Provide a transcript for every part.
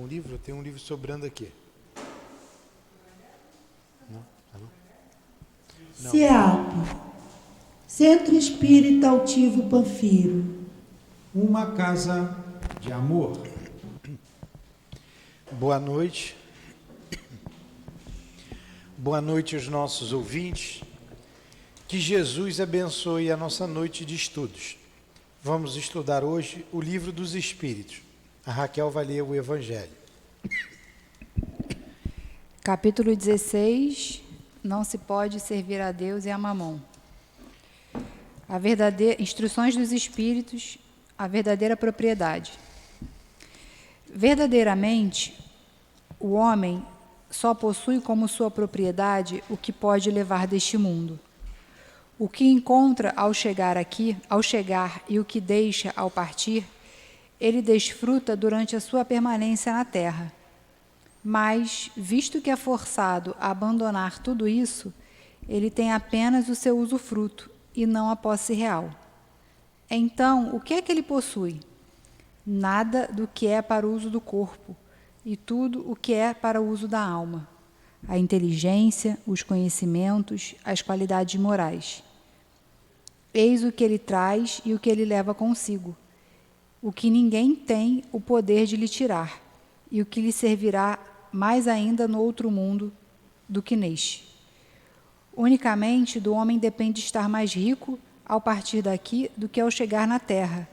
livro? Eu tenho um livro sobrando aqui. Não? Tá bom? Não. CEAP, Centro Espírita Altivo Panfiro. Uma casa de amor. Boa noite. Boa noite aos nossos ouvintes. Que Jesus abençoe a nossa noite de estudos. Vamos estudar hoje o Livro dos Espíritos. A Raquel vai ler o Evangelho. Capítulo 16. Não se pode servir a Deus e a Mamon. Instruções dos Espíritos, a verdadeira propriedade. Verdadeiramente, o homem só possui como sua propriedade o que pode levar deste mundo. O que encontra ao chegar e o que deixa ao partir, ele desfruta durante a sua permanência na terra. Mas, visto que é forçado a abandonar tudo isso, ele tem apenas o seu usufruto e não a posse real. Então, o que é que ele possui? Nada do que é para o uso do corpo e tudo o que é para o uso da alma. A inteligência, os conhecimentos, as qualidades morais. Eis o que ele traz e o que ele leva consigo, o que ninguém tem o poder de lhe tirar, e o que lhe servirá mais ainda no outro mundo do que neste. Unicamente do homem depende estar mais rico ao partir daqui do que ao chegar na terra,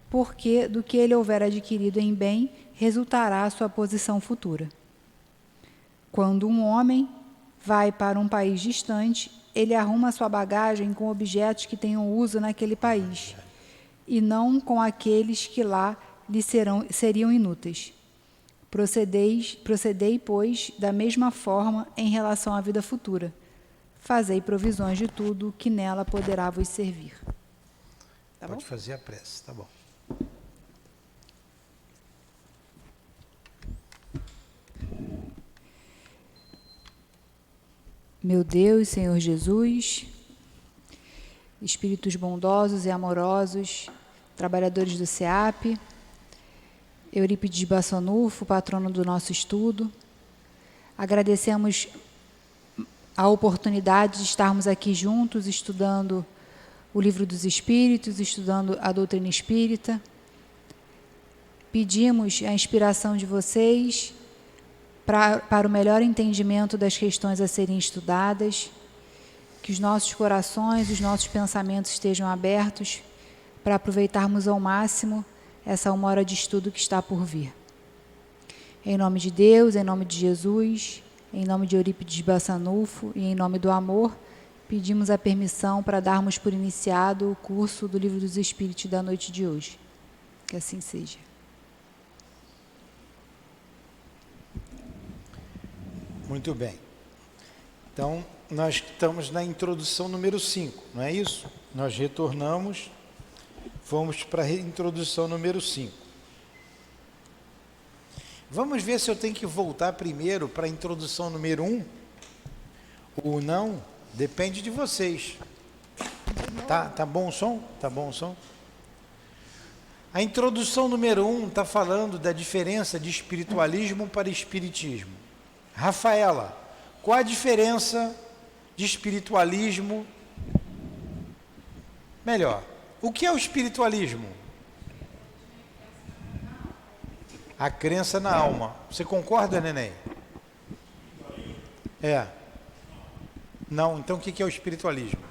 porque do que ele houver adquirido em bem resultará a sua posição futura. Quando um homem vai para um país distante, ele arruma sua bagagem com objetos que tenham uso naquele país, e não com aqueles que lá lhe seriam inúteis. Procedei, pois, da mesma forma em relação à vida futura. Fazei provisões de tudo que nela poderá vos servir. Tá bom? Pode fazer a prece, tá bom. Meu Deus, Senhor Jesus, espíritos bondosos e amorosos, trabalhadores do CEAP, Eurípides Bassanufo, patrono do nosso estudo, agradecemos a oportunidade de estarmos aqui juntos estudando o Livro dos Espíritos, estudando a doutrina espírita. Pedimos a inspiração de vocês para o melhor entendimento das questões a serem estudadas, que os nossos corações, os nossos pensamentos estejam abertos para aproveitarmos ao máximo essa 1 hora de estudo que está por vir. Em nome de Deus, em nome de Jesus, em nome de Eurípides Bassanufo e em nome do amor, pedimos a permissão para darmos por iniciado o curso do Livro dos Espíritos da noite de hoje. Que assim seja. Muito bem. Então, nós estamos na introdução número 5, não é isso? Nós retornamos, vamos para a introdução número 5. Vamos ver se eu tenho que voltar primeiro para a introdução número 1 ou não, depende de vocês. Tá bom o som? Tá bom o som? A introdução número 1 está falando da diferença de espiritualismo para espiritismo. Rafaela, qual a diferença de espiritualismo? Melhor, o que é o espiritualismo? A crença na alma. Você concorda, neném? É. Não, então o que é o espiritualismo?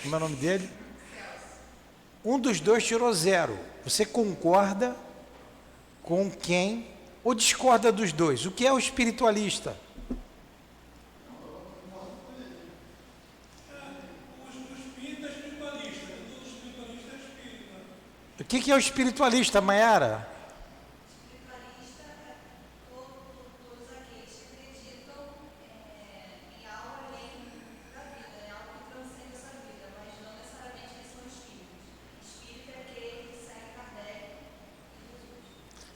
Como é o nome dele? Um dos dois tirou 0. Você concorda com quem ou discorda dos dois? O que é o espiritualista? O que é o espiritualista, Maiara?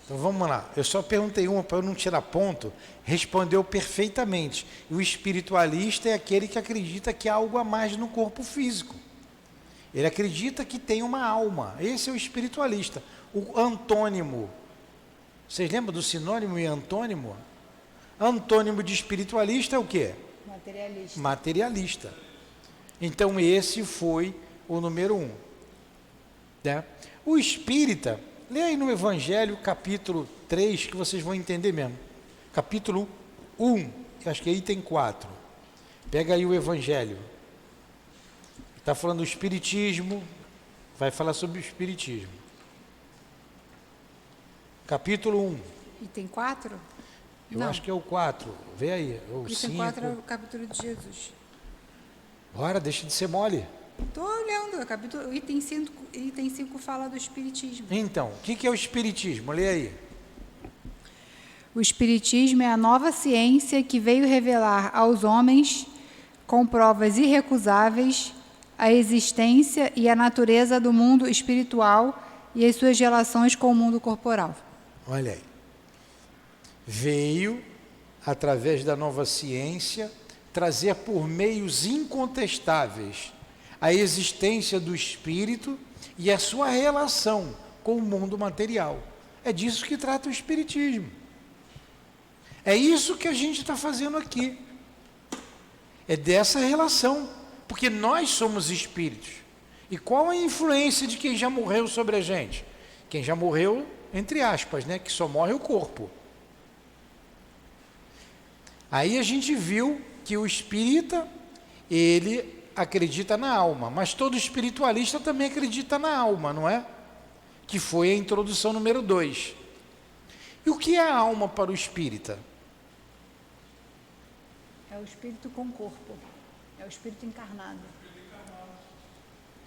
Então vamos lá, eu só perguntei uma para eu não tirar ponto, respondeu perfeitamente. E o espiritualista é aquele que acredita que há algo a mais no corpo físico. Ele acredita que tem uma alma, esse é o espiritualista. O antônimo, vocês lembram do sinônimo e antônimo? Antônimo de espiritualista é o quê? Materialista. Materialista. Então esse foi o número 1. Né? O espírita, lê aí no Evangelho, capítulo 3, que vocês vão entender mesmo. Capítulo 1, acho que é item 4. Pega aí o Evangelho. Está falando do Espiritismo, vai falar sobre o Espiritismo. Capítulo 1. Item 4? Eu acho que é o 4. Vê aí. O Item 5. 4 é o capítulo de Jesus. Bora, deixa de ser mole. Estou olhando, capítulo, item 5 fala do Espiritismo. Então, o que é o Espiritismo? Lê aí. O Espiritismo é a nova ciência que veio revelar aos homens, com provas irrecusáveis, a existência e a natureza do mundo espiritual e as suas relações com o mundo corporal. Olha aí. Veio, através da nova ciência, trazer por meios incontestáveis a existência do espírito e a sua relação com o mundo material. É disso que trata o Espiritismo. É isso que a gente está fazendo aqui. É dessa relação, porque nós somos espíritos. E qual a influência de quem já morreu sobre a gente? Quem já morreu, entre aspas, né? Que só morre o corpo. Aí a gente viu que o espírita, ele acredita na alma, mas todo espiritualista também acredita na alma, não é? Que foi a introdução número 2. E o que é a alma para o espírita? É o espírito com corpo. É o espírito encarnado.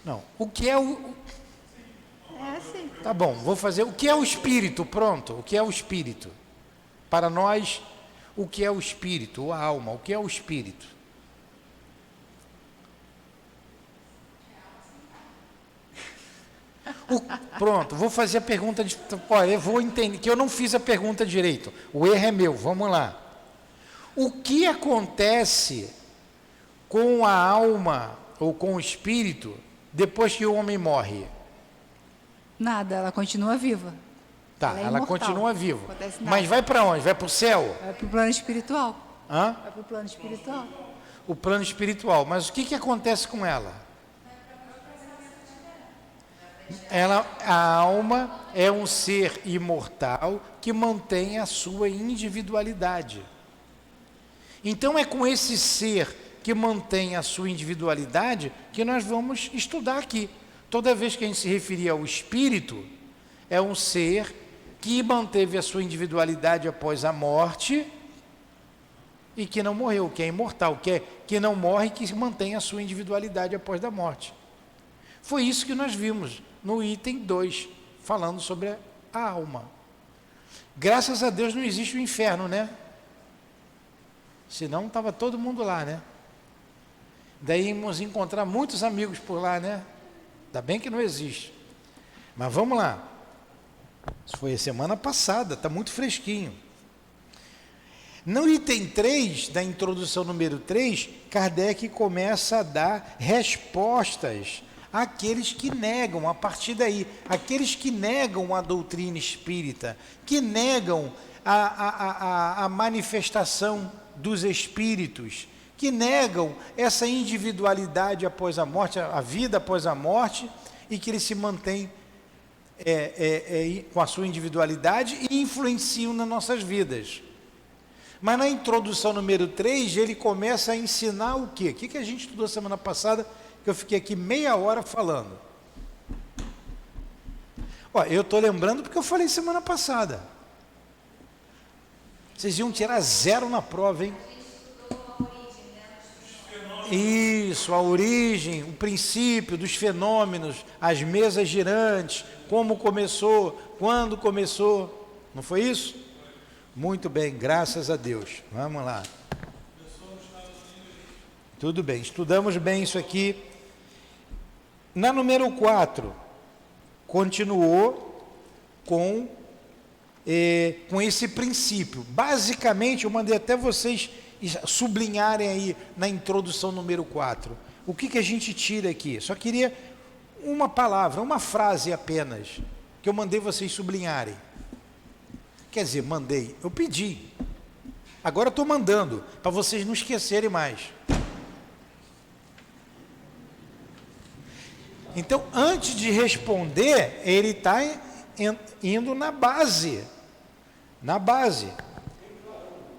Não. O que é o... É assim. Tá bom, vou fazer. O que é o espírito? Pronto. O que é o espírito? Para nós, o que é o espírito? A alma. O que é o espírito? Pronto, vou fazer a pergunta de... Olha, eu vou entender que eu não fiz a pergunta direito. O erro é meu, vamos lá. O que acontece com a alma ou com o espírito depois que o homem morre? Nada, ela continua viva. Tá, Ela é ela imortal. continua viva. Não acontece nada. Mas vai para onde? Vai para o céu? Vai para o plano espiritual. Hã? Vai para o plano espiritual. O plano espiritual. Mas o que acontece com ela? A alma é um ser imortal que mantém a sua individualidade. Então é com esse ser que mantém a sua individualidade que nós vamos estudar aqui. Toda vez que a gente se referir ao espírito, é um ser que manteve a sua individualidade após a morte e que não morreu, que é imortal, que não morre e que mantém a sua individualidade após a morte. Foi isso que nós vimos no item 2, falando sobre a alma. Graças a Deus não existe o inferno, né? Senão estava todo mundo lá, né? Daí íamos encontrar muitos amigos por lá, né? Ainda bem que não existe. Mas vamos lá. Isso foi a semana passada, está muito fresquinho. No item 3, da introdução número 3, Kardec começa a dar respostas àqueles que negam, a partir daí, aqueles que negam a doutrina espírita, que negam a manifestação dos espíritos, que negam essa individualidade após a morte, a vida após a morte, e que eles se mantêm com a sua individualidade e influenciam nas nossas vidas. Mas na introdução número 3, ele começa a ensinar o quê? O que a gente estudou semana passada, que eu fiquei aqui meia hora falando? Ó, eu estou lembrando porque eu falei semana passada. Vocês iam tirar 0 na prova, hein? Isso, a origem, o princípio dos fenômenos, as mesas girantes, como começou, quando começou. Não foi isso? Muito bem, graças a Deus. Vamos lá. Tudo bem, estudamos bem isso aqui. Na número 4, continuou com com esse princípio. Basicamente, eu mandei até vocês sublinharem aí na introdução número 4. O que a gente tira aqui? Só queria uma palavra, uma frase apenas, que eu mandei vocês sublinharem. Quer dizer, mandei, eu pedi. Agora eu estou mandando, para vocês não esquecerem mais. Então, antes de responder, ele está indo na base. Na base.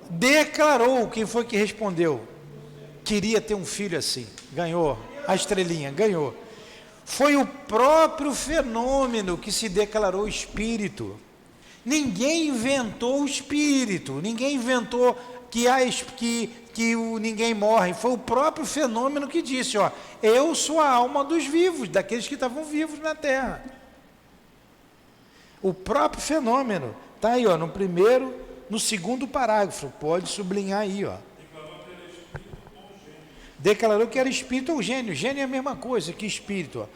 Declarou. Quem foi que respondeu? Queria ter um filho assim. Ganhou. A estrelinha, ganhou. Foi o próprio fenômeno que se declarou espírito. Ninguém inventou o espírito. Ninguém inventou que ninguém morre. Foi o próprio fenômeno que disse, ó, eu sou a alma dos vivos, daqueles que estavam vivos na Terra. O próprio fenômeno. Está aí, ó, no segundo parágrafo. Pode sublinhar aí, ó. Declarou que era espírito ou gênio. Gênio é a mesma coisa que espírito, ó.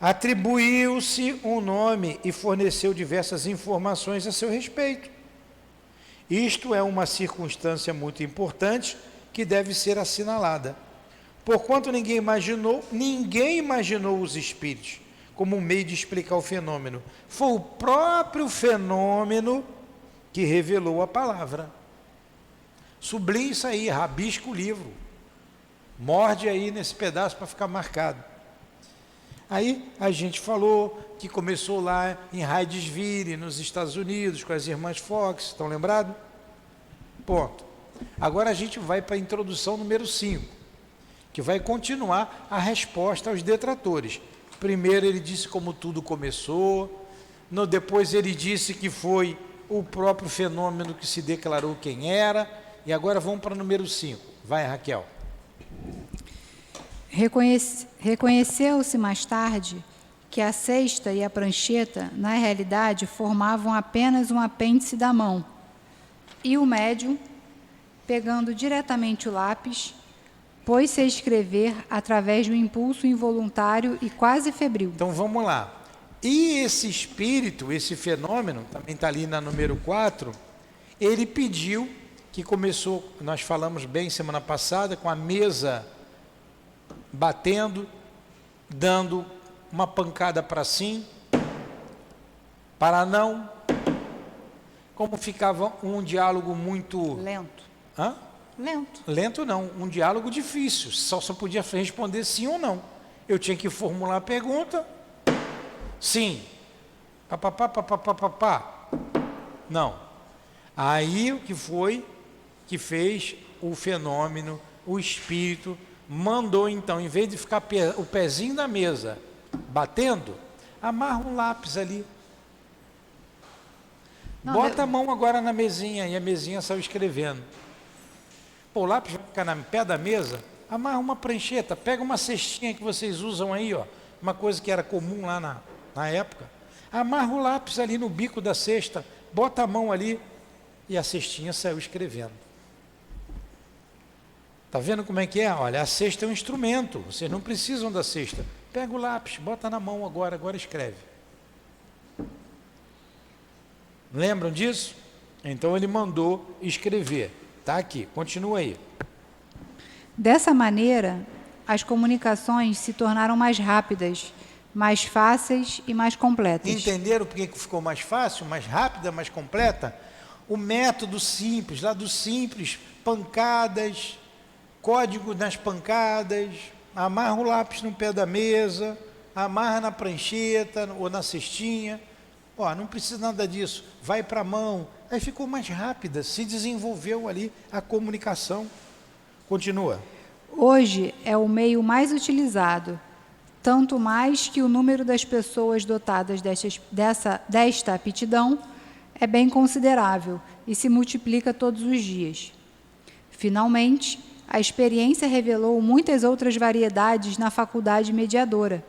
Atribuiu-se um nome e forneceu diversas informações a seu respeito. Isto é uma circunstância muito importante que deve ser assinalada. Porquanto ninguém imaginou os espíritos como um meio de explicar o fenômeno. Foi o próprio fenômeno que revelou a palavra. Sublinhe isso aí, rabisca o livro. Morde aí nesse pedaço para ficar marcado. Aí a gente falou que começou lá em Hydesville, nos Estados Unidos, com as irmãs Fox, estão lembrados? Ponto. Agora a gente vai para a introdução número 5, que vai continuar a resposta aos detratores. Primeiro ele disse como tudo começou, depois ele disse que foi o próprio fenômeno que se declarou quem era, e agora vamos para o número 5. Vai, Raquel. Reconheceu-se mais tarde que a cesta e a prancheta, na realidade, formavam apenas um apêndice da mão, e o médium, pegando diretamente o lápis, pôs-se a escrever através de um impulso involuntário e quase febril. Então vamos lá. E esse espírito, esse fenômeno, também está ali na número 4, ele pediu, que começou, nós falamos bem semana passada, com a mesa batendo, dando uma pancada para sim, para não, como ficava um diálogo muito... Lento. Hã? Lento. Lento não, um diálogo difícil, só podia responder sim ou não. Eu tinha que formular a pergunta, sim, papapá, não. Aí o que foi que fez o fenômeno, o espírito, mandou então, em vez de ficar o pezinho da mesa batendo, amarra um lápis ali. Não, bota a mão agora na mesinha, e a mesinha saiu escrevendo. Pô, o lápis vai ficar no pé da mesa, amarra uma prancheta, pega uma cestinha que vocês usam aí, ó, uma coisa que era comum lá na época, amarra o lápis ali no bico da cesta, bota a mão ali, e a cestinha saiu escrevendo. Está vendo como é que é? Olha, a cesta é um instrumento, vocês não precisam da cesta. Pega o lápis, bota na mão agora escreve. Lembram disso? Então ele mandou escrever. Está aqui, continua aí. Dessa maneira, as comunicações se tornaram mais rápidas, mais fáceis e mais completas. Entenderam por que ficou mais fácil, mais rápida, mais completa? O método simples, lá do simples, pancadas, código nas pancadas, amarra o lápis no pé da mesa, amarra na prancheta ou na cestinha. Ó, não precisa nada disso, vai para a mão. Aí ficou mais rápida, se desenvolveu ali a comunicação. Continua. Hoje é o meio mais utilizado, tanto mais que o número das pessoas dotadas desta aptidão é bem considerável e se multiplica todos os dias. Finalmente, a experiência revelou muitas outras variedades na faculdade mediadora,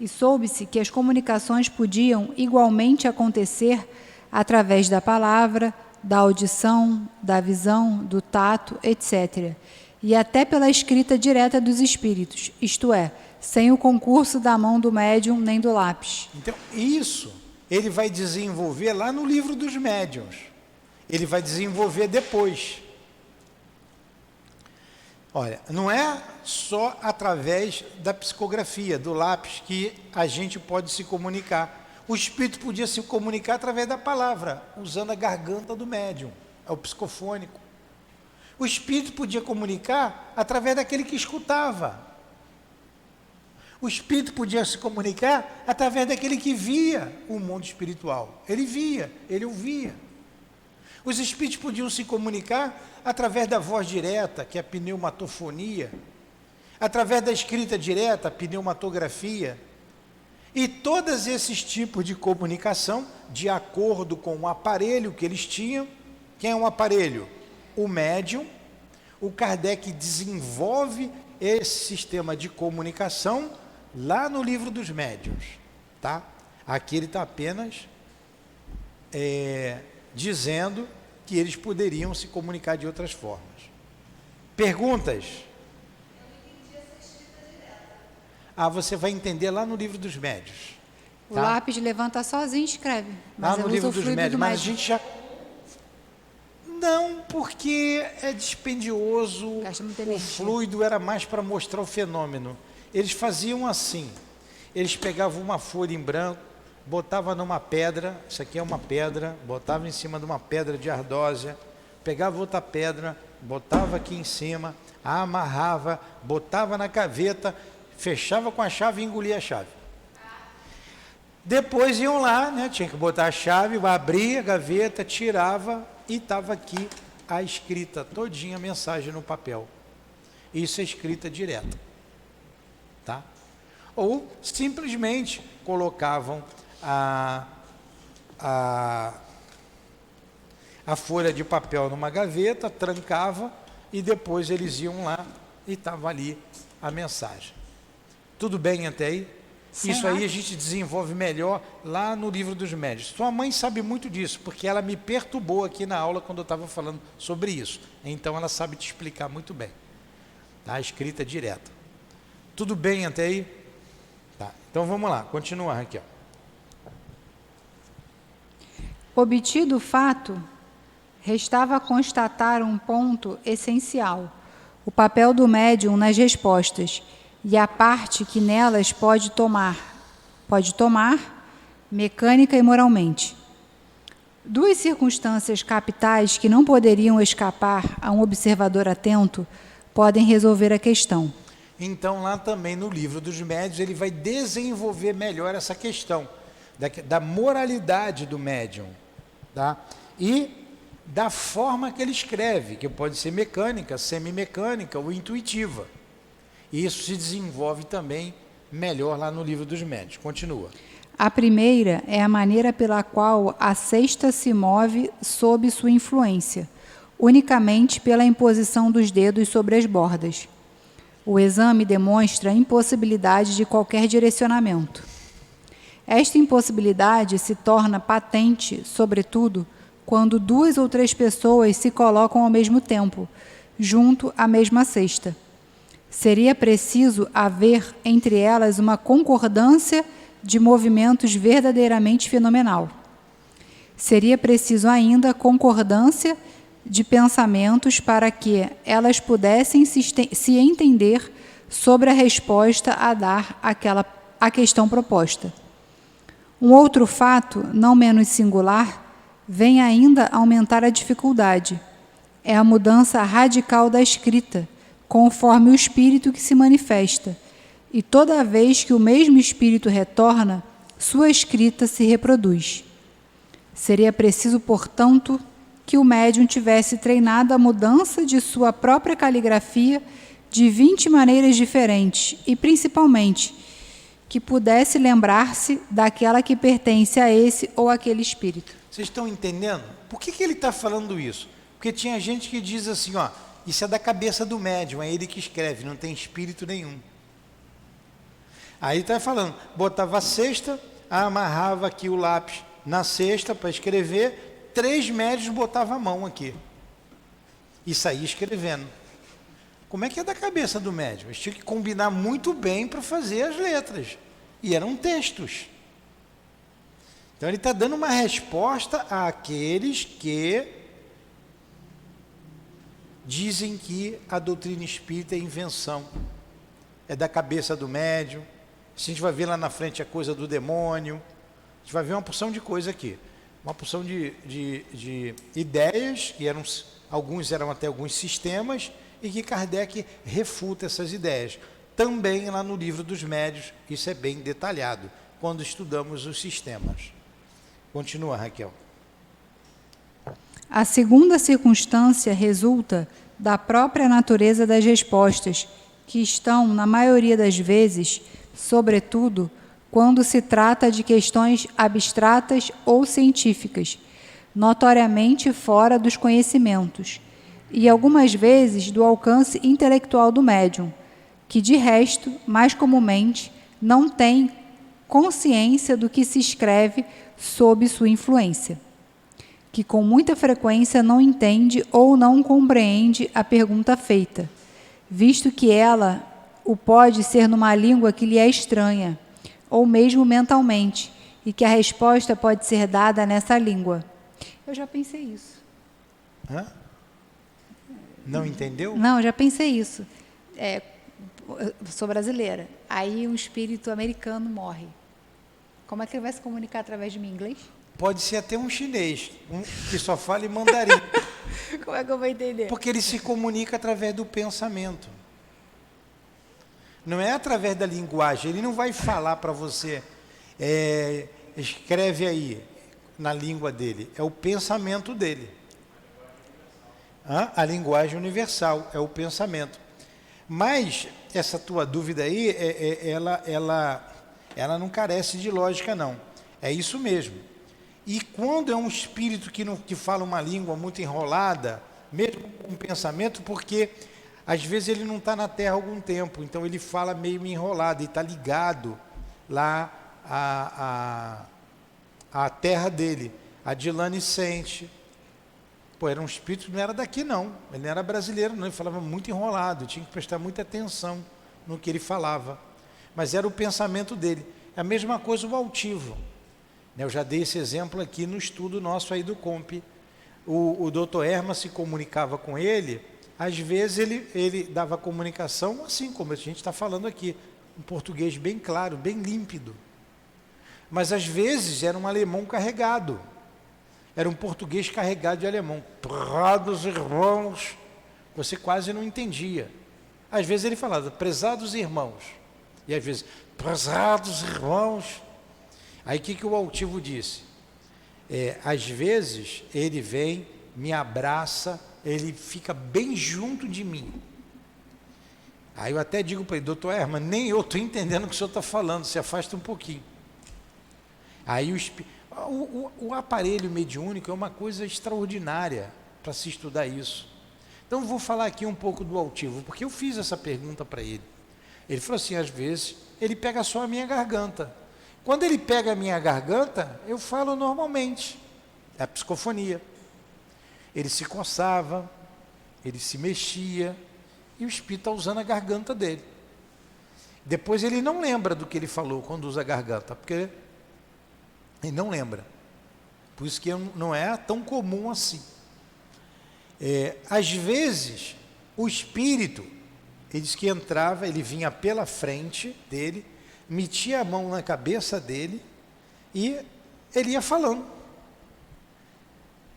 e soube-se que as comunicações podiam igualmente acontecer através da palavra, da audição, da visão, do tato, etc., e até pela escrita direta dos espíritos, isto é, sem o concurso da mão do médium nem do lápis. Então, isso ele vai desenvolver lá no livro dos médiuns. Ele vai desenvolver depois. Olha, não é só através da psicografia, do lápis, que a gente pode se comunicar. O espírito podia se comunicar através da palavra, usando a garganta do médium, é o psicofônico. O espírito podia comunicar através daquele que escutava. O espírito podia se comunicar através daquele que via o mundo espiritual. Ele via, ele ouvia. Os espíritos podiam se comunicar através da voz direta, que é a pneumatofonia, através da escrita direta, a pneumatografia, e todos esses tipos de comunicação, de acordo com o aparelho que eles tinham. Quem é um aparelho? O médium. O Kardec desenvolve esse sistema de comunicação lá no livro dos médiuns, tá? Aqui ele está apenas dizendo que eles poderiam se comunicar de outras formas. Perguntas? Você vai entender lá no livro dos médiuns. O tá? lápis levanta sozinho e escreve. Lá no livro dos médiuns, mas a médium. gente já... Não, porque é dispendioso, Gasta muita o energia. fluido era mais para mostrar o fenômeno. Eles faziam assim, eles pegavam uma folha em branco, botavam numa pedra, isso aqui é uma pedra, botavam em cima de uma pedra de ardósia, pegava outra pedra, botava aqui em cima, amarrava, botava na gaveta, fechava com a chave e engolia a chave. Depois iam lá, né, tinha que botar a chave, abria a gaveta, tirava e estava aqui a escrita todinha, a mensagem no papel. Isso é escrita direta. Tá? Ou simplesmente colocavam a folha de papel numa gaveta, trancava e depois eles iam lá e estava ali a mensagem. Tudo bem até aí? Sim, Isso aí a gente desenvolve melhor lá no livro dos médiuns. Sua mãe sabe muito disso, porque ela me perturbou aqui na aula quando eu estava falando sobre isso. Então ela sabe te explicar muito bem. Tá? Escrita direta. Tudo bem até aí? Tá. Então vamos lá, continua, Raquel. Obtido o fato, restava constatar um ponto essencial: o papel do médium nas respostas e a parte que nelas pode tomar mecânica e moralmente. Duas circunstâncias capitais que não poderiam escapar a um observador atento podem resolver a questão. Então lá também no livro dos médiuns ele vai desenvolver melhor essa questão da moralidade do médium, tá? E da forma que ele escreve, que pode ser mecânica, semimecânica ou intuitiva. E isso se desenvolve também melhor lá no livro dos médiuns. Continua. A primeira é a maneira pela qual a sexta se move sob sua influência, unicamente pela imposição dos dedos sobre as bordas. O exame demonstra a impossibilidade de qualquer direcionamento. Esta impossibilidade se torna patente, sobretudo, quando 2 ou 3 pessoas se colocam ao mesmo tempo, junto à mesma cesta. Seria preciso haver entre elas uma concordância de movimentos verdadeiramente fenomenal. Seria preciso ainda concordância de pensamentos para que elas pudessem se entender sobre a resposta a dar à questão proposta. Um outro fato, não menos singular, vem ainda aumentar a dificuldade. É a mudança radical da escrita, conforme o espírito que se manifesta, e toda vez que o mesmo espírito retorna, sua escrita se reproduz. Seria preciso, portanto, que o médium tivesse treinado a mudança de sua própria caligrafia de 20 maneiras diferentes e, principalmente, que pudesse lembrar-se daquela que pertence a esse ou aquele espírito. Vocês estão entendendo? Por que ele está falando isso? Porque tinha gente que diz assim, ó, isso é da cabeça do médium, é ele que escreve, não tem espírito nenhum. Aí está falando, botava a cesta, amarrava aqui o lápis na cesta para escrever, 3 médiuns botavam a mão aqui e saía escrevendo. Como é que é da cabeça do médium? Eles tinham que combinar muito bem para fazer as letras. E eram textos. Então ele está dando uma resposta àqueles que dizem que a doutrina espírita é invenção, é da cabeça do médium. A gente vai ver lá na frente a coisa do demônio, a gente vai ver uma porção de coisa aqui, uma porção de ideias, que alguns eram até alguns sistemas, e que Kardec refuta essas ideias. Também lá no livro dos médiuns, isso é bem detalhado, quando estudamos os sistemas. Continua, Raquel. A segunda circunstância resulta da própria natureza das respostas, que estão, na maioria das vezes, sobretudo, quando se trata de questões abstratas ou científicas, notoriamente fora dos conhecimentos, e algumas vezes do alcance intelectual do médium, que, de resto, mais comumente, não tem consciência do que se escreve sob sua influência, que com muita frequência não entende ou não compreende a pergunta feita, visto que ela o pode ser numa língua que lhe é estranha, ou mesmo mentalmente, e que a resposta pode ser dada nessa língua. Eu já pensei isso. Hã? Não entendeu? Não, eu já pensei isso. Eu sou brasileira. Aí um espírito americano morre. Como é que ele vai se comunicar através de mim, inglês? Pode ser até um chinês, que só fala em mandarim. Como é que eu vou entender? Porque ele se comunica através do pensamento. Não é através da linguagem. Ele não vai falar para você, escreve aí, na língua dele. É o pensamento dele. A linguagem universal, é o pensamento. Mas essa tua dúvida aí, ela não carece de lógica, não. É isso mesmo. E quando é um espírito que fala uma língua muito enrolada, mesmo com pensamento, porque às vezes ele não está na Terra há algum tempo, então ele fala meio enrolado e está ligado lá à terra dele. A Dilane sente. Pô, era um espírito que não era daqui não, ele não era brasileiro não, ele falava muito enrolado, tinha que prestar muita atenção no que ele falava, mas era o pensamento dele. É a mesma coisa o altivo. Eu já dei esse exemplo aqui no estudo nosso aí do COMP. O Dr. Herman se comunicava com ele, às vezes ele dava comunicação assim como a gente está falando aqui, um português bem claro, bem límpido, mas às vezes era um alemão carregado. Era um português carregado de alemão. Prezados irmãos, você quase não entendia. Às vezes ele falava, prezados irmãos. E às vezes, prezados irmãos. Aí o que o altivo disse? Às vezes ele vem, me abraça, ele fica bem junto de mim. Aí eu até digo para ele, doutor Herman, nem eu estou entendendo o que o senhor está falando, se afasta um pouquinho. Aí o aparelho mediúnico é uma coisa extraordinária para se estudar isso. Então eu vou falar aqui um pouco do altivo, porque eu fiz essa pergunta para ele. Ele falou assim, às vezes, ele pega só a minha garganta. Quando ele pega a minha garganta, eu falo normalmente. É a psicofonia. Ele se coçava, ele se mexia, e o espírito está usando a garganta dele. Depois ele não lembra do que ele falou quando usa a garganta, porque ele não lembra. Por isso que não é tão comum assim. Às vezes, o espírito, ele diz que entrava, ele vinha pela frente dele, metia a mão na cabeça dele e ele ia falando.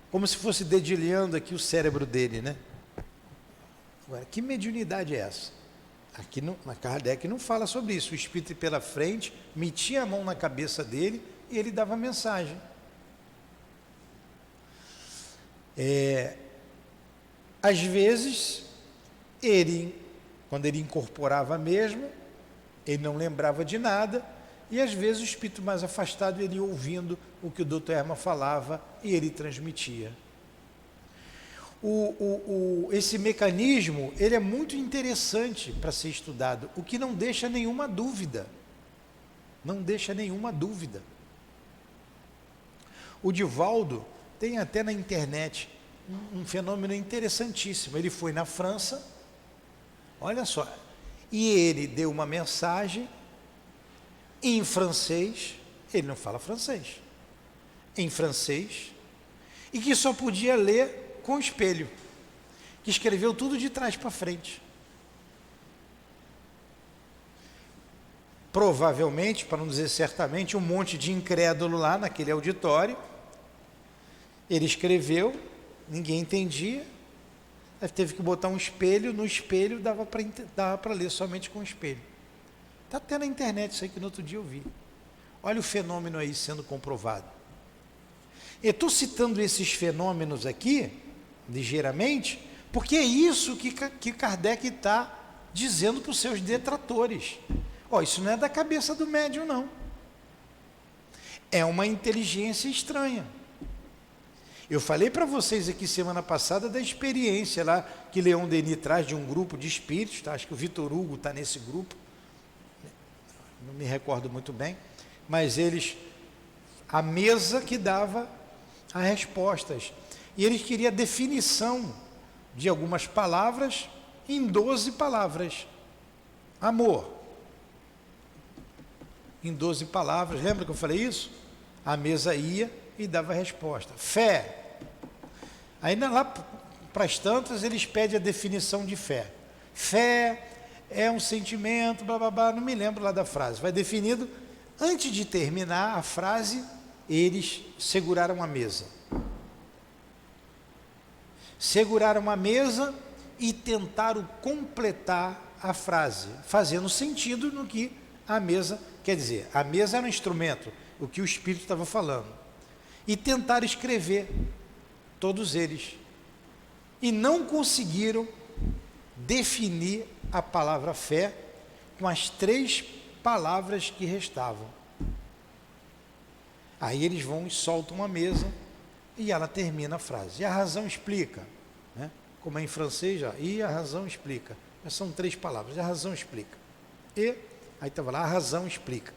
Como se fosse dedilhando aqui o cérebro dele, né? Agora, que mediunidade é essa? Aqui na Kardec não fala sobre isso. O espírito ia pela frente, metia a mão na cabeça dele e ele dava mensagem. Às vezes, quando ele incorporava mesmo, ele não lembrava de nada, e às vezes o espírito mais afastado, ele ia ouvindo o que o Dr. Herman falava e ele transmitia. Esse mecanismo, ele é muito interessante para ser estudado, o que não deixa nenhuma dúvida. Não deixa nenhuma dúvida. O Divaldo tem até na internet um fenômeno interessantíssimo. Ele foi na França, olha só, e ele deu uma mensagem em francês. Ele não fala francês, em francês, e que só podia ler com espelho, que escreveu tudo de trás para frente. Provavelmente, para não dizer certamente, um monte de incrédulo lá naquele auditório. Ele escreveu, ninguém entendia, aí teve que botar um espelho, no espelho dava para ler somente com o espelho. Está até na internet isso aí que no outro dia eu vi. Olha o fenômeno aí sendo comprovado. Eu estou citando esses fenômenos aqui, ligeiramente, porque é isso que Kardec está dizendo para os seus detratores. Isso não é da cabeça do médium, não. É uma inteligência estranha. Eu falei para vocês aqui semana passada da experiência lá que Leon Denis traz de um grupo de espíritos, tá? Acho que o Vitor Hugo está nesse grupo, não me recordo muito bem, mas a mesa que dava as respostas, e eles queriam a definição de algumas palavras em 12 palavras. Amor, em 12 palavras, lembra que eu falei isso? A mesa ia e dava a resposta. Fé, ainda lá para as tantas eles pedem a definição de fé. Fé é um sentimento, blá blá blá, não me lembro lá da frase, vai definido. Antes de terminar a frase, eles seguraram a mesa. Seguraram a mesa e tentaram completar a frase, fazendo sentido no que a mesa, quer dizer, a mesa era um instrumento, o que o Espírito estava falando. E tentaram escrever, todos eles. E não conseguiram definir a palavra fé com as 3 palavras que restavam. Aí eles vão e soltam a mesa e ela termina a frase. E a razão explica, né? Como é em francês já, e a razão explica. Mas são 3 palavras, a razão explica. E, aí estava lá, a razão explica.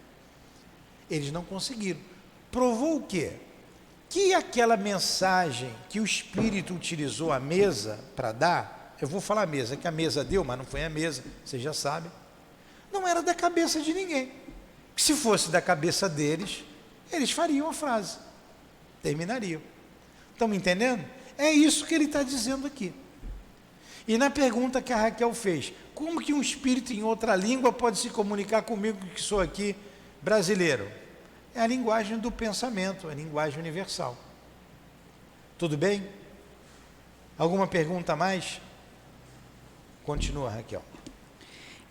Eles não conseguiram. Provou o quê? Que aquela mensagem que o Espírito utilizou a mesa para dar, eu vou falar a mesa, que a mesa deu, mas não foi a mesa, vocês já sabem, não era da cabeça de ninguém. Se fosse da cabeça deles, eles fariam a frase, terminariam. Estão me entendendo? É isso que ele está dizendo aqui. E na pergunta que a Raquel fez, como que um espírito em outra língua pode se comunicar comigo que sou aqui brasileiro? É a linguagem do pensamento, a linguagem universal. Tudo bem? Alguma pergunta a mais? Continua, Raquel.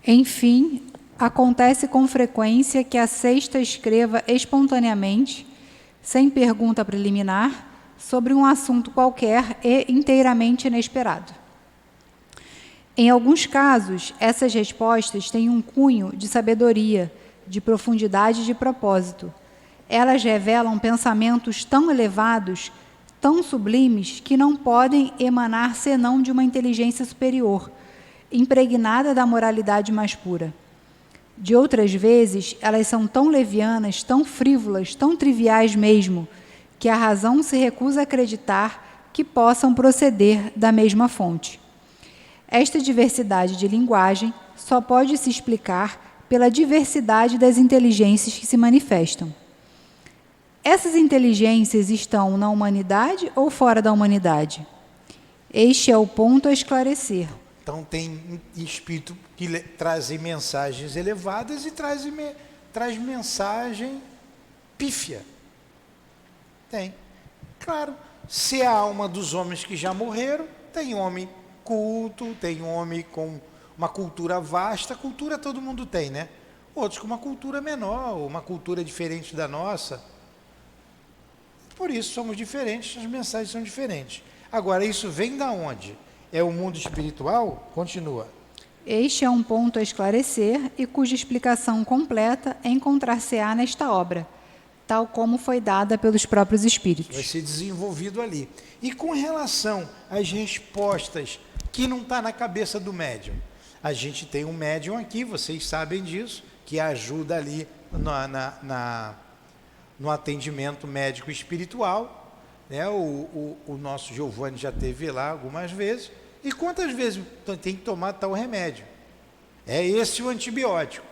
Enfim, acontece com frequência que a sexta escreva espontaneamente, sem pergunta preliminar, sobre um assunto qualquer e inteiramente inesperado. Em alguns casos, essas respostas têm um cunho de sabedoria, de profundidade e de propósito. Elas revelam pensamentos tão elevados, tão sublimes, que não podem emanar senão de uma inteligência superior, impregnada da moralidade mais pura. De outras vezes, elas são tão levianas, tão frívolas, tão triviais mesmo, que a razão se recusa a acreditar que possam proceder da mesma fonte. Esta diversidade de linguagem só pode se explicar pela diversidade das inteligências que se manifestam. Essas inteligências estão na humanidade ou fora da humanidade? Este é o ponto a esclarecer. Então tem espírito que trazem mensagens elevadas e traz mensagem pífia. Tem. Claro, se é a alma dos homens que já morreram, tem homem culto, tem homem com uma cultura vasta, cultura todo mundo tem, né? Outros com uma cultura menor, uma cultura diferente da nossa. Por isso somos diferentes, as mensagens são diferentes. Agora, isso vem da onde? É o mundo espiritual? Continua. Este é um ponto a esclarecer e cuja explicação completa encontrar-se-á nesta obra, tal como foi dada pelos próprios espíritos. Vai ser desenvolvido ali. E com relação às respostas que não está na cabeça do médium, a gente tem um médium aqui, vocês sabem disso, que ajuda ali no atendimento médico espiritual, né? O nosso Giovanni já esteve lá algumas vezes. E quantas vezes tem que tomar tal remédio? É esse o antibiótico.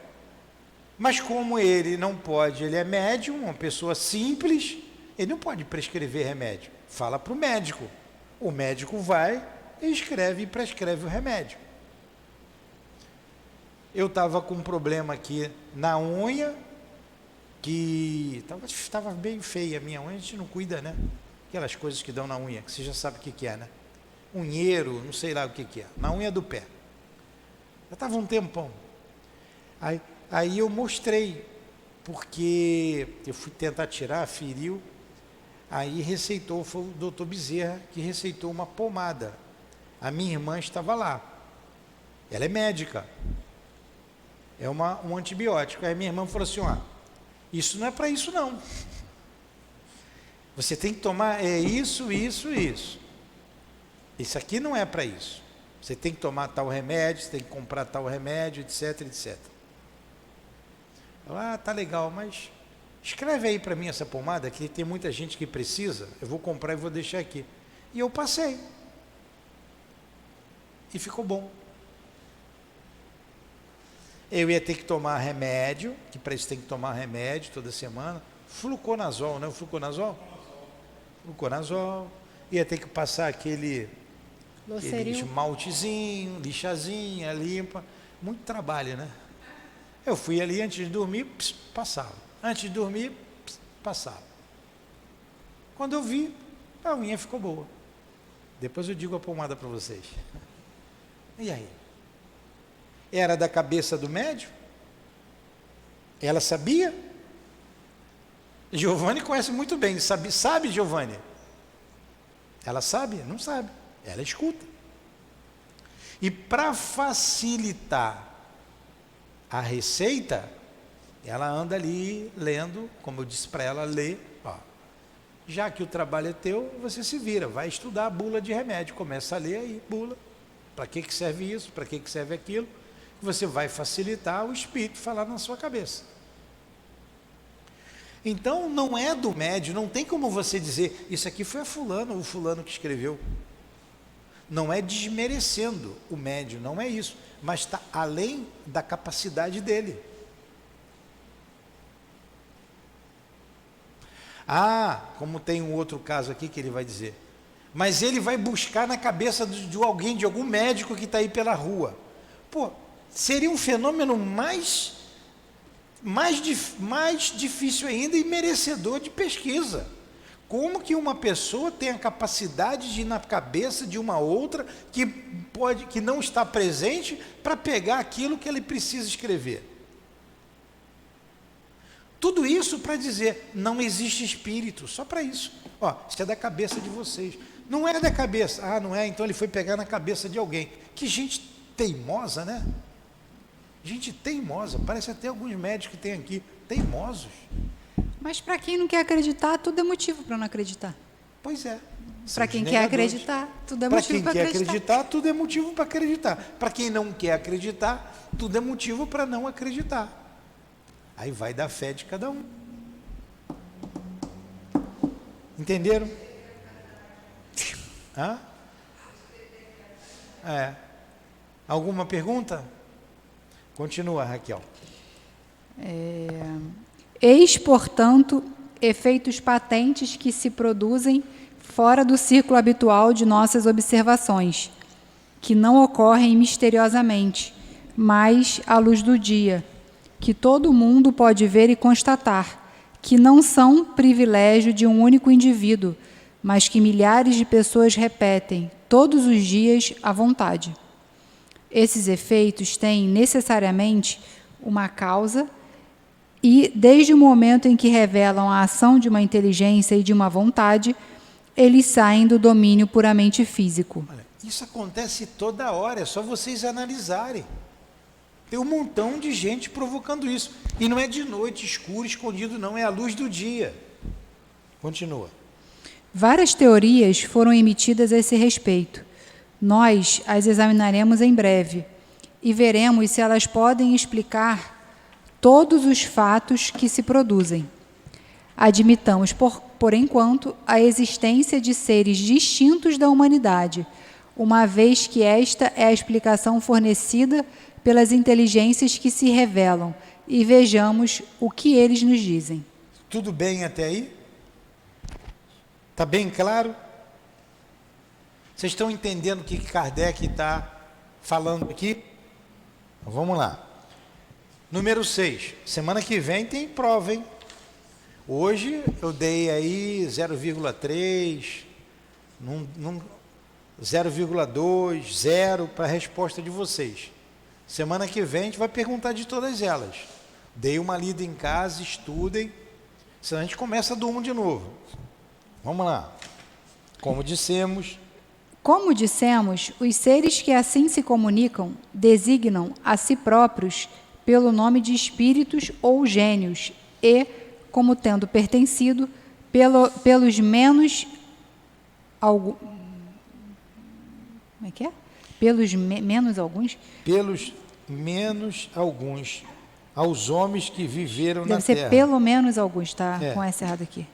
Mas como ele não pode, ele é médium, uma pessoa simples, Ele não pode prescrever remédio. Fala para o médico. O médico vai e escreve e prescreve o remédio. Eu estava com um problema aqui na unha, que estava bem feia a minha unha, a gente não cuida, né? Aquelas coisas que dão na unha, que você já sabe o que é, né? Unheiro, não sei lá o que é, na unha do pé. Já estava um tempão. Aí eu mostrei, porque eu fui tentar tirar, feriu, aí receitou, foi o doutor Bezerra que receitou uma pomada. A minha irmã estava lá, ela é médica, é um antibiótico. Aí minha irmã falou assim, isso não é para isso não, você tem que tomar isso, isso aqui não é para isso, você tem que tomar tal remédio, você tem que comprar tal remédio, etc, etc. Tá legal, mas escreve aí para mim essa pomada, que tem muita gente que precisa, eu vou comprar e vou deixar aqui. E eu passei. E ficou bom. Eu ia ter que tomar remédio, que para isso tem que tomar remédio toda semana, fluconazol, né? O fluconazol? Fluconazol. Ia ter que passar aquele esmaltezinho, lixazinha, limpa. Muito trabalho, né? Eu fui ali antes de dormir, passava. Antes de dormir, passava. Quando eu vi, a unha ficou boa. Depois eu digo a pomada para vocês. E aí? Era da cabeça do médico? Ela sabia? Giovanni conhece muito bem, sabe Giovanni? Ela sabe? Não sabe. Ela escuta. E para facilitar a receita, ela anda ali lendo, como eu disse para ela, lê, já que o trabalho é teu, você se vira, vai estudar a bula de remédio, começa a ler aí, bula, para que serve isso, para que serve aquilo, você vai facilitar o espírito falar na sua cabeça. Então não é do médium, não tem como você dizer, isso aqui foi o fulano que escreveu. Não é desmerecendo o médium, não é isso, mas está além da capacidade dele. Como tem um outro caso aqui que ele vai dizer, mas ele vai buscar na cabeça de alguém, de algum médico que está aí pela rua. Seria um fenômeno mais difícil ainda e merecedor de pesquisa. Como que uma pessoa tem a capacidade de ir na cabeça de uma outra que não está presente para pegar aquilo que ele precisa escrever? Tudo isso para dizer, não existe espírito, só para isso. Isso é da cabeça de vocês. Não é da cabeça. Não é? Então ele foi pegar na cabeça de alguém. Que gente teimosa, né? Gente teimosa. Parece até alguns médicos que tem aqui, teimosos. Mas para quem não quer acreditar, tudo é motivo para não acreditar. Pois é. Para quem quer acreditar, tudo é motivo para acreditar. Para quem quer acreditar, tudo é motivo para acreditar. Para quem não quer acreditar, tudo é motivo para não acreditar. Aí vai da fé de cada um. Entenderam? Alguma pergunta? Continua, Raquel. Eis, portanto, efeitos patentes que se produzem fora do círculo habitual de nossas observações, que não ocorrem misteriosamente, mas à luz do dia, que todo mundo pode ver e constatar, que não são privilégio de um único indivíduo, mas que milhares de pessoas repetem todos os dias à vontade. Esses efeitos têm necessariamente uma causa e, desde o momento em que revelam a ação de uma inteligência e de uma vontade, eles saem do domínio puramente físico. Olha, isso acontece toda hora, é só vocês analisarem. Tem um montão de gente provocando isso. E não é de noite, escuro, escondido, não, é a luz do dia. Continua. Várias teorias foram emitidas a esse respeito. Nós as examinaremos em breve e veremos se elas podem explicar todos os fatos que se produzem. Admitamos, por enquanto, a existência de seres distintos da humanidade, uma vez que esta é a explicação fornecida pelas inteligências que se revelam, e vejamos o que eles nos dizem. Tudo bem até aí? Está bem claro? Vocês estão entendendo o que Kardec está falando aqui? Então, vamos lá. Número 6. Semana que vem tem prova, hein? Hoje eu dei aí 0,3, 0,2, 0 para a resposta de vocês. Semana que vem a gente vai perguntar de todas elas. Dei uma lida em casa, estudem, senão a gente começa do 1 de novo. Vamos lá. Como dissemos, os seres que assim se comunicam designam a si próprios pelo nome de espíritos ou gênios e, como tendo pertencido, pelos menos alguns. Como é que é? Pelos menos alguns? Pelos menos alguns, aos homens que viveram na Deve ser terra. pelo menos alguns, está com essa errado aqui.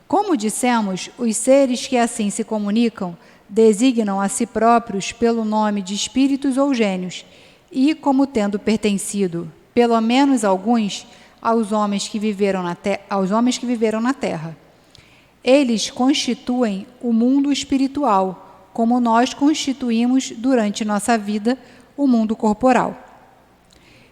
Como dissemos, os seres que assim se comunicam designam a si próprios pelo nome de espíritos ou gênios e, como tendo pertencido, pelo menos alguns, aos homens que viveram na terra. Eles constituem o mundo espiritual, como nós constituímos durante nossa vida o mundo corporal.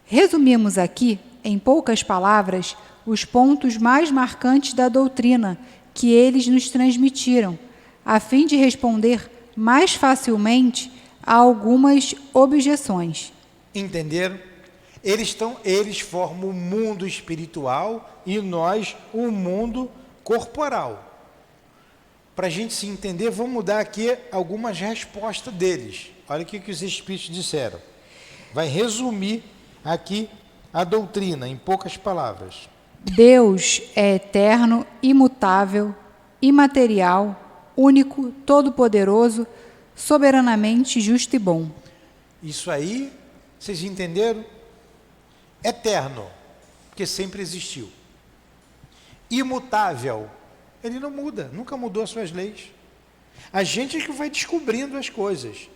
Resumimos aqui, em poucas palavras, os pontos mais marcantes da doutrina que eles nos transmitiram, a fim de responder mais facilmente a algumas objeções. Entenderam? Eles formam o mundo espiritual e nós o mundo corporal. Para a gente se entender, vamos dar aqui algumas respostas deles. Olha o que os espíritos disseram. Vai resumir aqui a doutrina em poucas palavras. Deus é eterno, imutável, imaterial, único, todo-poderoso, soberanamente justo e bom. Isso aí, vocês entenderam? Eterno, porque sempre existiu. Imutável, ele não muda, nunca mudou as suas leis. A gente é que vai descobrindo as coisas.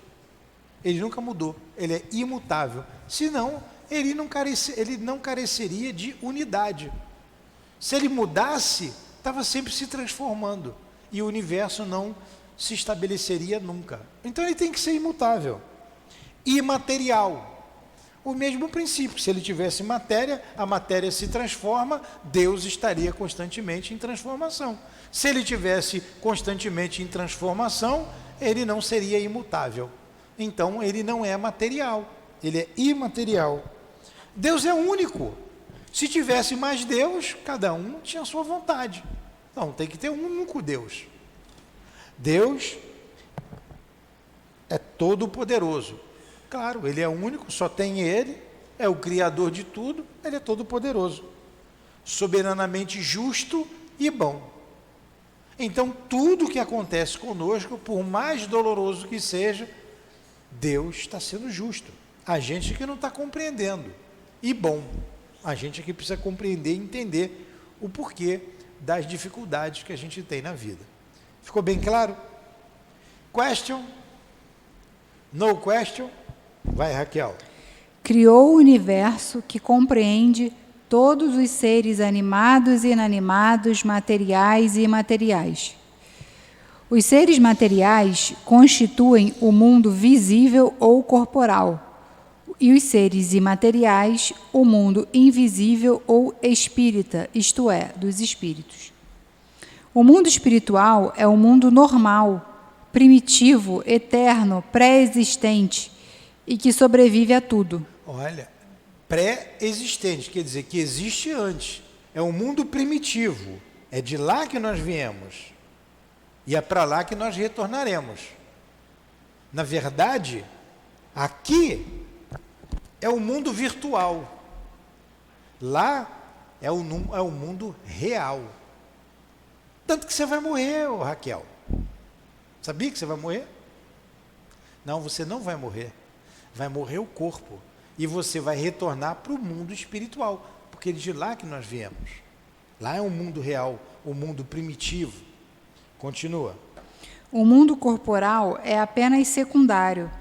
Ele nunca mudou, ele é imutável. Senão, ele não careceria de unidade. Se ele mudasse, estava sempre se transformando e o universo não se estabeleceria nunca. Então ele tem que ser imutável. Imaterial. O mesmo princípio, se ele tivesse matéria, a matéria se transforma, Deus estaria constantemente em transformação. Se ele tivesse constantemente em transformação, ele não seria imutável. Então ele não é material, ele é imaterial. Deus é único. Se tivesse mais Deus, cada um tinha a sua vontade. Então tem que ter um único Deus. Deus é todo poderoso. Claro, ele é único, só tem ele, é o criador de tudo, ele é todo poderoso. Soberanamente justo e bom. Então tudo que acontece conosco, por mais doloroso que seja, Deus está sendo justo. A gente que não está compreendendo. E bom. A gente aqui precisa compreender e entender o porquê das dificuldades que a gente tem na vida. Ficou bem claro? Question? No question? Vai, Raquel. Criou o universo que compreende todos os seres animados e inanimados, materiais e imateriais. Os seres materiais constituem o mundo visível ou corporal, e os seres imateriais, o mundo invisível ou espírita, isto é, dos espíritos. O mundo espiritual é o mundo normal, primitivo, eterno, pré-existente e que sobrevive a tudo. Olha, pré-existente, quer dizer que existe antes. É um mundo primitivo, é de lá que nós viemos e é para lá que nós retornaremos. Na verdade, aqui é o mundo virtual. Lá é o mundo real. Tanto que você vai morrer, Raquel. Sabia que você vai morrer? Não, você não vai morrer. Vai morrer o corpo. E você vai retornar para o mundo espiritual. Porque é de lá que nós viemos. Lá é o mundo real, o mundo primitivo. Continua. O mundo corporal é apenas secundário.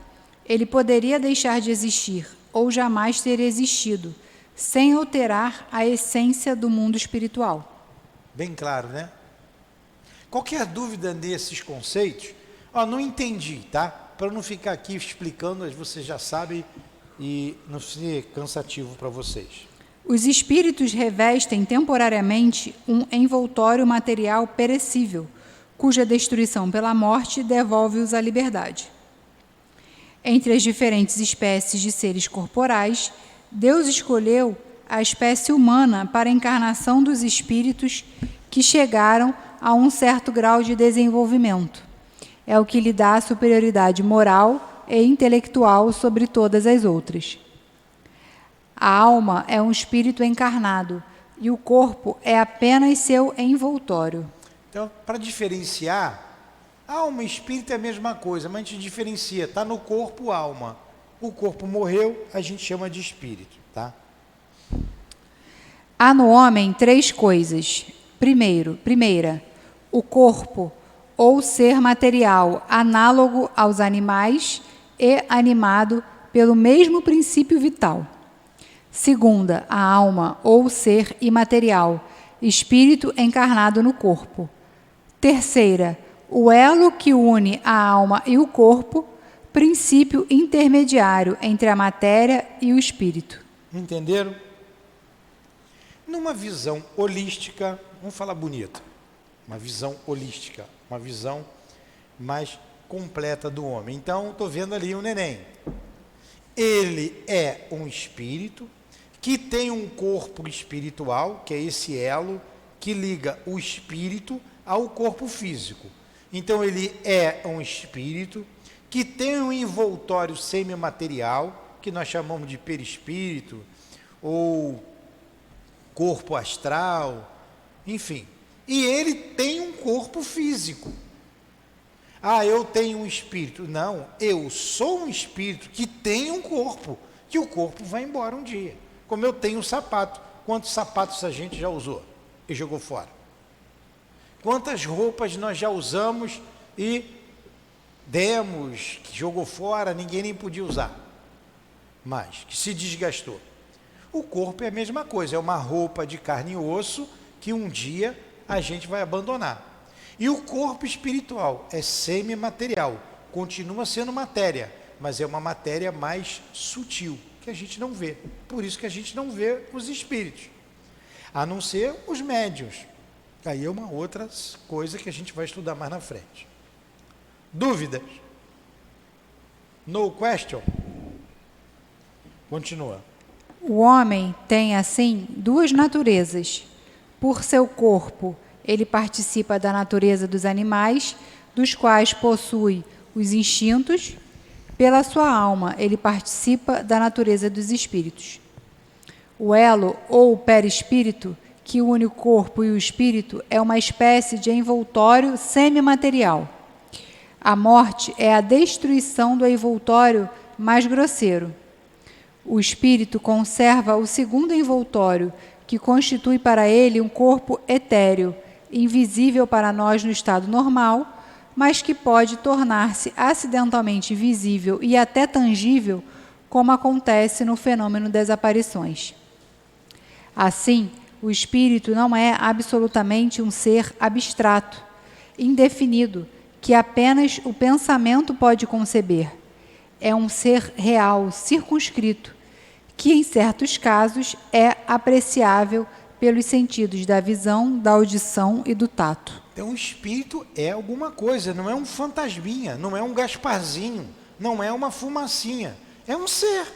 Ele poderia deixar de existir ou jamais ter existido, sem alterar a essência do mundo espiritual. Bem claro, né? Qualquer dúvida nesses conceitos, ó, não entendi, tá? Para não ficar aqui explicando, vocês já sabem e não ser cansativo para vocês. Os espíritos revestem temporariamente um envoltório material perecível, cuja destruição pela morte devolve-os à liberdade. Entre as diferentes espécies de seres corporais, Deus escolheu a espécie humana para a encarnação dos espíritos que chegaram a um certo grau de desenvolvimento. É o que lhe dá a superioridade moral e intelectual sobre todas as outras. A alma é um espírito encarnado e o corpo é apenas seu envoltório. Então, para diferenciar, alma e espírito é a mesma coisa, mas a gente diferencia, está no corpo, alma. O corpo morreu, a gente chama de espírito, tá? Há no homem 3 coisas. Primeira, o corpo ou ser material análogo aos animais e animado pelo mesmo princípio vital. Segunda, a alma ou ser imaterial, espírito encarnado no corpo. Terceira, o elo que une a alma e o corpo, princípio intermediário entre a matéria e o espírito. Entenderam? Numa visão holística, vamos falar bonito, uma visão holística, uma visão mais completa do homem. Então, estou vendo ali o neném. Ele é um espírito que tem um corpo espiritual, que é esse elo que liga o espírito ao corpo físico. Então, ele é um espírito que tem um envoltório semimaterial, que nós chamamos de perispírito, ou corpo astral, enfim. E ele tem um corpo físico. Ah, eu tenho um espírito. Não, eu sou um espírito que tem um corpo, que o corpo vai embora um dia. Como eu tenho um sapato. Quantos sapatos a gente já usou e jogou fora? Quantas roupas nós já usamos e demos, que jogou fora, ninguém nem podia usar mais, que se desgastou. O corpo é a mesma coisa, é uma roupa de carne e osso que um dia a gente vai abandonar. E o corpo espiritual é semimaterial, continua sendo matéria, mas é uma matéria mais sutil, que a gente não vê. Por isso que a gente não vê os espíritos, a não ser os médiuns. Aí é uma outra coisa que a gente vai estudar mais na frente. Dúvidas? No question? Continua. O homem tem, assim, 2 naturezas. Por seu corpo, ele participa da natureza dos animais, dos quais possui os instintos. Pela sua alma, ele participa da natureza dos espíritos. O elo, ou o perispírito, que une o corpo e o espírito, é uma espécie de envoltório semimaterial. A morte é a destruição do envoltório mais grosseiro. O espírito conserva o segundo envoltório, que constitui para ele um corpo etéreo, invisível para nós no estado normal, mas que pode tornar-se acidentalmente visível e até tangível, como acontece no fenômeno das aparições. Assim, o espírito não é absolutamente um ser abstrato, indefinido, que apenas o pensamento pode conceber. É um ser real, circunscrito, que em certos casos é apreciável pelos sentidos da visão, da audição e do tato. Então o espírito é alguma coisa, não é um fantasminha, não é um Gasparzinho, não é uma fumacinha, é um ser.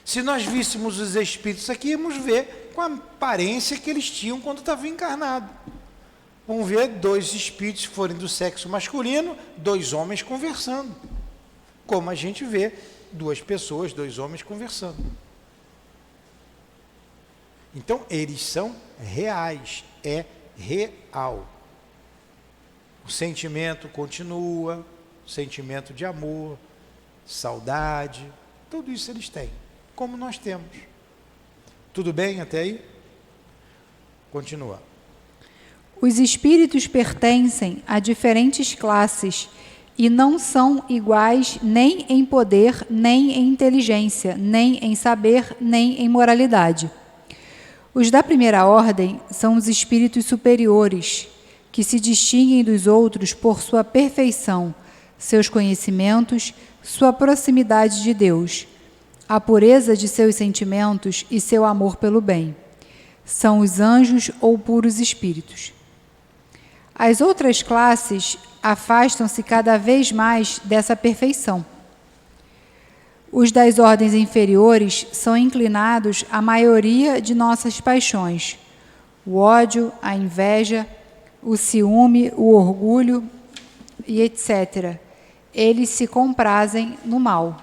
Se nós víssemos os espíritos aqui, íamos ver com a aparência que eles tinham quando estavam encarnados. Vamos ver 2 espíritos que forem do sexo masculino, 2 homens conversando. Como a gente vê 2 pessoas, 2 homens conversando. Então, eles são reais, é real. O sentimento continua, sentimento de amor, saudade, tudo isso eles têm, como nós temos. Tudo bem até aí? Continua. Os espíritos pertencem a diferentes classes e não são iguais nem em poder, nem em inteligência, nem em saber, nem em moralidade. Os da primeira ordem são os espíritos superiores, que se distinguem dos outros por sua perfeição, seus conhecimentos, sua proximidade de Deus, a pureza de seus sentimentos e seu amor pelo bem. São os anjos ou puros espíritos. As outras classes afastam-se cada vez mais dessa perfeição. Os das ordens inferiores são inclinados à maioria de nossas paixões: o ódio, a inveja, o ciúme, o orgulho e etc. Eles se comprazem no mal.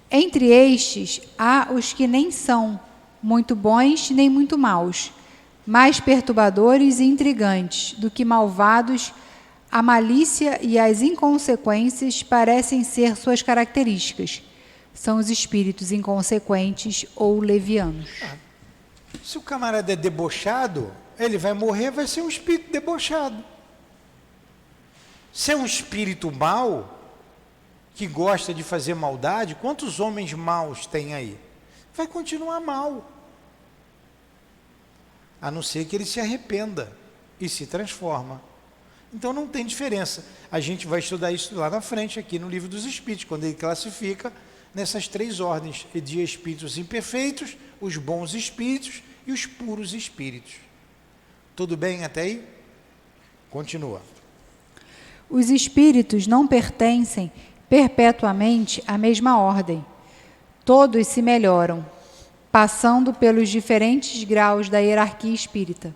Entre estes, há os que nem são muito bons nem muito maus, mais perturbadores e intrigantes do que malvados. A malícia e as inconsequências parecem ser suas características. São os espíritos inconsequentes ou levianos. Se o camarada é debochado, ele vai morrer, vai ser um espírito debochado. Se é um espírito mau, que gosta de fazer maldade, quantos homens maus tem aí? Vai continuar mal. A não ser que ele se arrependa e se transforma. Então não tem diferença. A gente vai estudar isso lá na frente, aqui no Livro dos Espíritos, quando ele classifica nessas 3 ordens de espíritos imperfeitos, os bons espíritos e os puros espíritos. Tudo bem até aí? Continua. Os espíritos não pertencem perpetuamente à mesma ordem. Todos se melhoram, passando pelos diferentes graus da hierarquia espírita.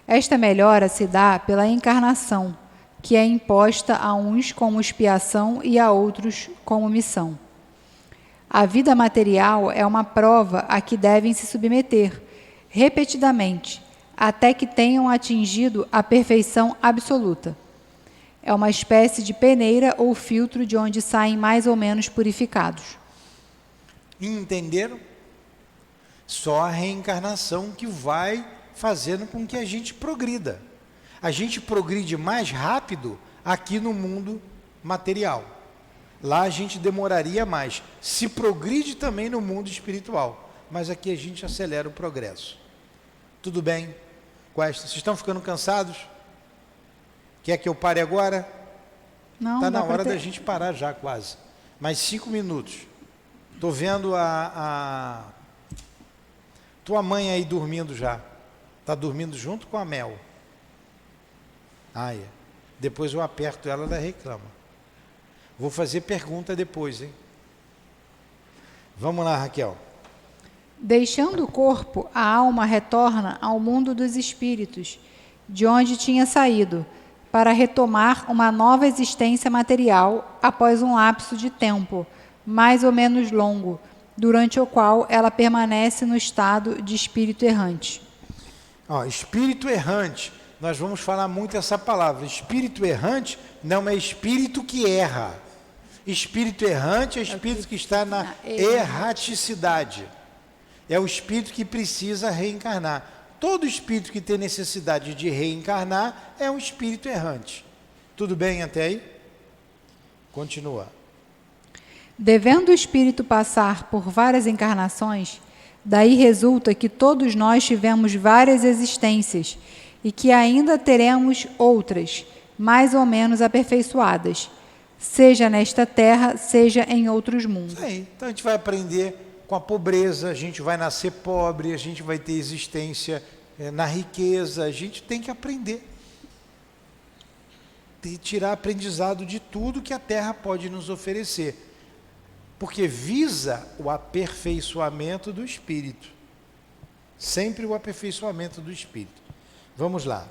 Esta melhora se dá pela encarnação, que é imposta a uns como expiação e a outros como missão. A vida material é uma prova a que devem se submeter, repetidamente, até que tenham atingido a perfeição absoluta. É uma espécie de peneira ou filtro de onde saem mais ou menos purificados. Entenderam? Só a reencarnação que vai fazendo com que a gente progrida. A gente progride mais rápido aqui no mundo material. Lá a gente demoraria mais. Se progride também no mundo espiritual. Mas aqui a gente acelera o progresso. Tudo bem? Vocês estão ficando cansados? Quer que eu pare agora? Não, está na dá pra hora ter... da gente parar já quase. Mais 5 minutos. Estou vendo a tua mãe aí dormindo já. Está dormindo junto com a Mel. Ah, é. Depois eu aperto ela, ela reclama. Vou fazer pergunta depois, hein? Vamos lá, Raquel. Deixando o corpo, a alma retorna ao mundo dos espíritos, de onde tinha saído, para retomar uma nova existência material após um lapso de tempo, mais ou menos longo, durante o qual ela permanece no estado de espírito errante. Espírito errante, nós vamos falar muito essa palavra. Espírito errante não é espírito que erra. Espírito errante é espírito que está na erraticidade. É o espírito que precisa reencarnar. Todo espírito que tem necessidade de reencarnar é um espírito errante. Tudo bem até aí? Continua. Devendo o espírito passar por várias encarnações, daí resulta que todos nós tivemos várias existências e que ainda teremos outras, mais ou menos aperfeiçoadas, seja nesta terra, seja em outros mundos. Isso aí. Então a gente vai aprender com a pobreza, a gente vai nascer pobre, a gente vai ter existência na riqueza, a gente tem que aprender. Tem que tirar aprendizado de tudo que a terra pode nos oferecer. Porque visa o aperfeiçoamento do espírito. Sempre o aperfeiçoamento do espírito. Vamos lá.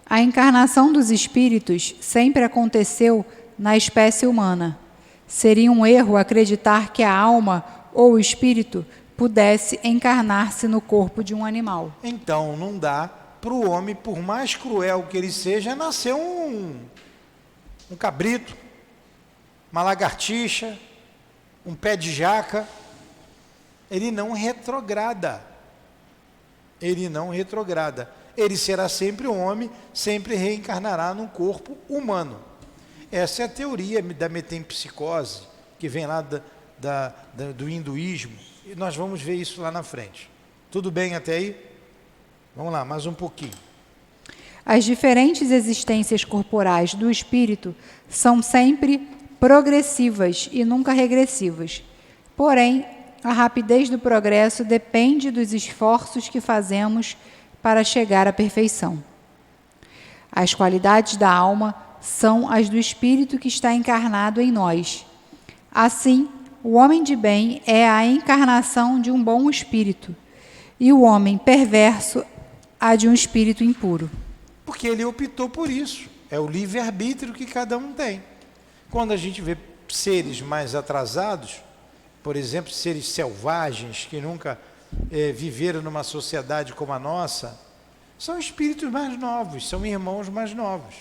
A encarnação dos espíritos sempre aconteceu na espécie humana. Seria um erro acreditar que a alma ou o espírito pudesse encarnar-se no corpo de um animal. Então, não dá para o homem, por mais cruel que ele seja, nascer um cabrito, uma lagartixa, um pé de jaca. Ele não retrograda. Ele não retrograda. Ele será sempre um homem, sempre reencarnará num corpo humano. Essa é a teoria da metempsicose, que vem lá do hinduísmo, e nós vamos ver isso lá na frente. Tudo bem até aí? Vamos lá, mais um pouquinho. As diferentes existências corporais do espírito são sempre progressivas e nunca regressivas. Porém, a rapidez do progresso depende dos esforços que fazemos para chegar à perfeição. As qualidades da alma são as do espírito que está encarnado em nós. Assim, o homem de bem é a encarnação de um bom espírito, e o homem perverso a de um espírito impuro. Porque ele optou por isso. É o livre-arbítrio que cada um tem. Quando a gente vê seres mais atrasados, por exemplo, seres selvagens que nunca viveram numa sociedade como a nossa, são espíritos mais novos, são irmãos mais novos.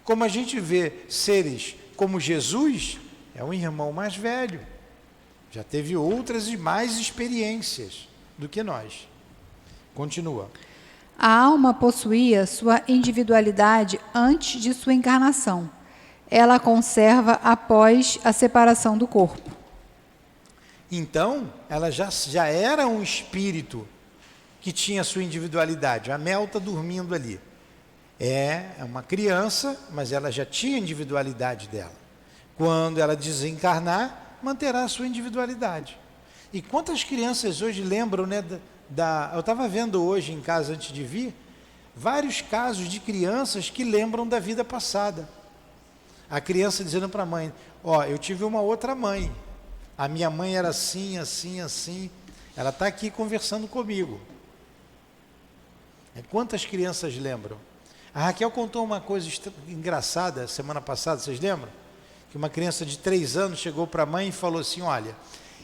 Como a gente vê seres como Jesus, é um irmão mais velho, já teve outras e mais experiências do que nós. Continua. A alma possuía sua individualidade antes de sua encarnação. Ela a conserva após a separação do corpo. Então, ela já era um espírito que tinha sua individualidade. A Mel está dormindo ali. É uma criança, mas ela já tinha a individualidade dela. Quando ela desencarnar, manterá a sua individualidade. E quantas crianças hoje lembram, né, eu estava vendo hoje em casa antes de vir, vários casos de crianças que lembram da vida passada. A criança dizendo para a mãe, eu tive uma outra mãe, a minha mãe era assim, assim, assim, ela está aqui conversando comigo. Quantas crianças lembram? A Raquel contou uma coisa engraçada semana passada, vocês lembram? Que uma criança de 3 anos chegou para a mãe e falou assim, olha,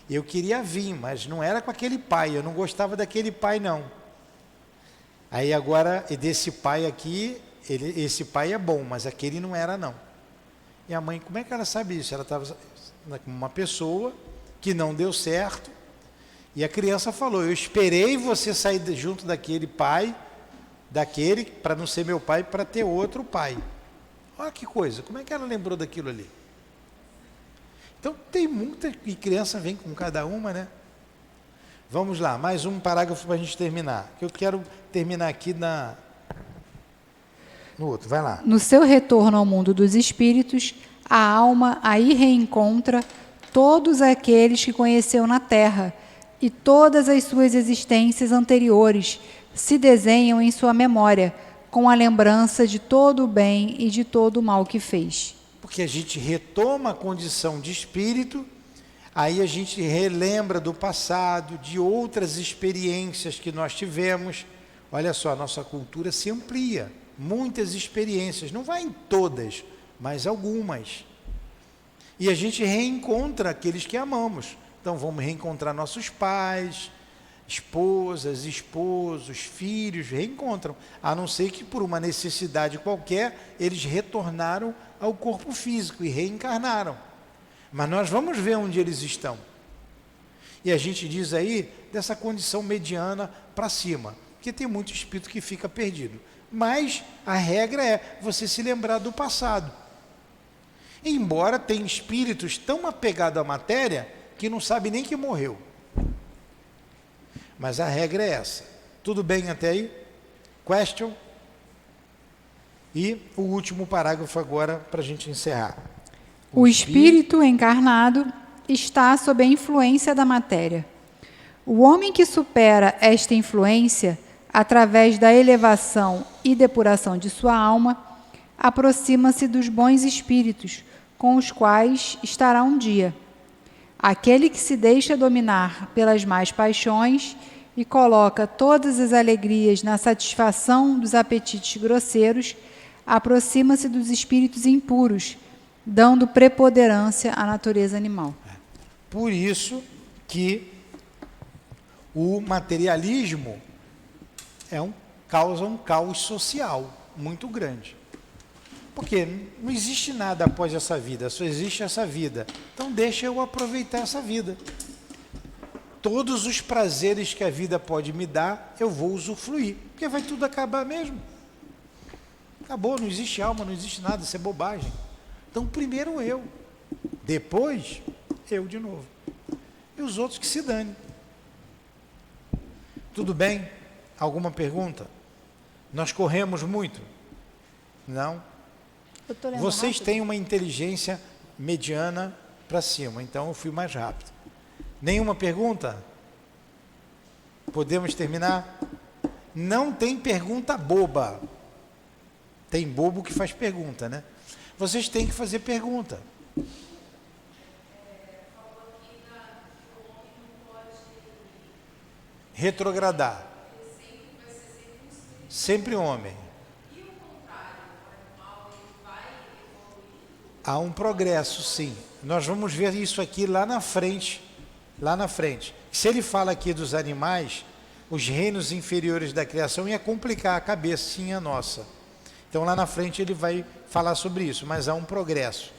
eu queria vir, mas não era com aquele pai, eu não gostava daquele pai não. Aí agora, desse pai aqui, esse pai é bom, mas aquele não era não. E a mãe, como é que ela sabe isso? Ela estava com uma pessoa que não deu certo, e a criança falou, eu esperei você sair junto daquele pai, para não ser meu pai, para ter outro pai. Olha que coisa, como é que ela lembrou daquilo ali? Então tem muita, e criança vem com cada uma, né? Vamos lá, mais um parágrafo para a gente terminar, que eu quero terminar aqui no outro, vai lá. No seu retorno ao mundo dos espíritos, a alma aí reencontra todos aqueles que conheceu na Terra, e todas as suas existências anteriores se desenham em sua memória, com a lembrança de todo o bem e de todo o mal que fez. Porque a gente retoma a condição de espírito, aí a gente relembra do passado, de outras experiências que nós tivemos. Olha só, a nossa cultura se amplia, muitas experiências, não vai em todas, mas algumas. E a gente reencontra aqueles que amamos. Então vamos reencontrar nossos pais, esposas, esposos, filhos, reencontram. A não ser que por uma necessidade qualquer, eles retornaram ao corpo físico e reencarnaram. Mas nós vamos ver onde eles estão. E a gente diz aí dessa condição mediana para cima, porque tem muito espírito que fica perdido. Mas a regra é você se lembrar do passado. Embora tenha espíritos tão apegados à matéria que não sabe nem que morreu. Mas a regra é essa. Tudo bem até aí? Question? E o último parágrafo agora para a gente encerrar. O espírito encarnado está sob a influência da matéria. O homem que supera esta influência, através da elevação e depuração de sua alma, aproxima-se dos bons espíritos, com os quais estará um dia. Aquele que se deixa dominar pelas más paixões e coloca todas as alegrias na satisfação dos apetites grosseiros, aproxima-se dos espíritos impuros, dando preponderância à natureza animal. Por isso que o materialismo causa um caos social muito grande. Porque não existe nada após essa vida, só existe essa vida. Então deixa eu aproveitar essa vida. Todos os prazeres que a vida pode me dar, eu vou usufruir, porque vai tudo acabar mesmo. Acabou, não existe alma, não existe nada, isso é bobagem. Então primeiro eu, depois eu de novo. E os outros que se dane. Tudo bem? Alguma pergunta? Nós corremos muito? Não? Eu tô lendo Vocês rápido. têm uma inteligência mediana para cima, então eu fui mais rápido. Nenhuma pergunta? Podemos terminar? Não tem pergunta boba. Tem bobo que faz pergunta, né? Vocês têm que fazer pergunta. Retrogradar. Sempre homem. Há um progresso, sim. Nós vamos ver isso aqui lá na frente. Lá na frente. Se ele fala aqui dos animais, os reinos inferiores da criação, ia complicar a cabecinha nossa. Então lá na frente ele vai falar sobre isso, mas há um progresso,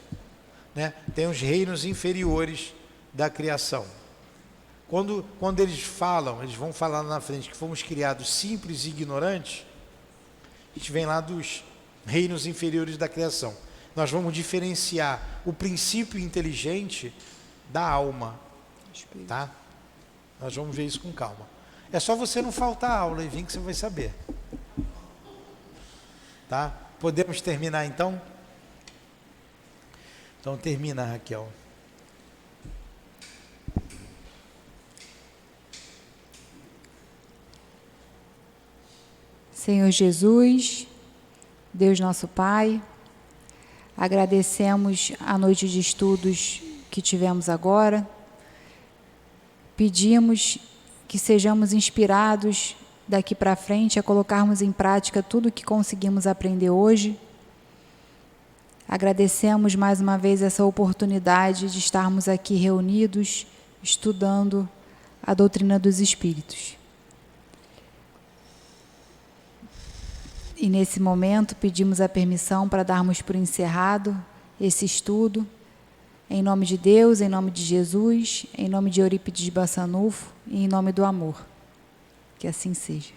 né? Tem os reinos inferiores da criação. Quando eles vão falar lá na frente que fomos criados simples e ignorantes, a gente vem lá dos reinos inferiores da criação. Nós vamos diferenciar o princípio inteligente da alma, tá? Nós vamos ver isso com calma. É só você não faltar a aula e vir que você vai saber. Tá? Podemos terminar então? Então termina, Raquel. Senhor Jesus, Deus nosso Pai, agradecemos a noite de estudos que tivemos agora. Pedimos que sejamos inspirados daqui para frente a colocarmos em prática tudo o que conseguimos aprender hoje. Agradecemos mais uma vez essa oportunidade de estarmos aqui reunidos, estudando a doutrina dos Espíritos. E nesse momento pedimos a permissão para darmos por encerrado esse estudo, em nome de Deus, em nome de Jesus, em nome de Eurípides Bassanufo e em nome do amor. Que assim seja.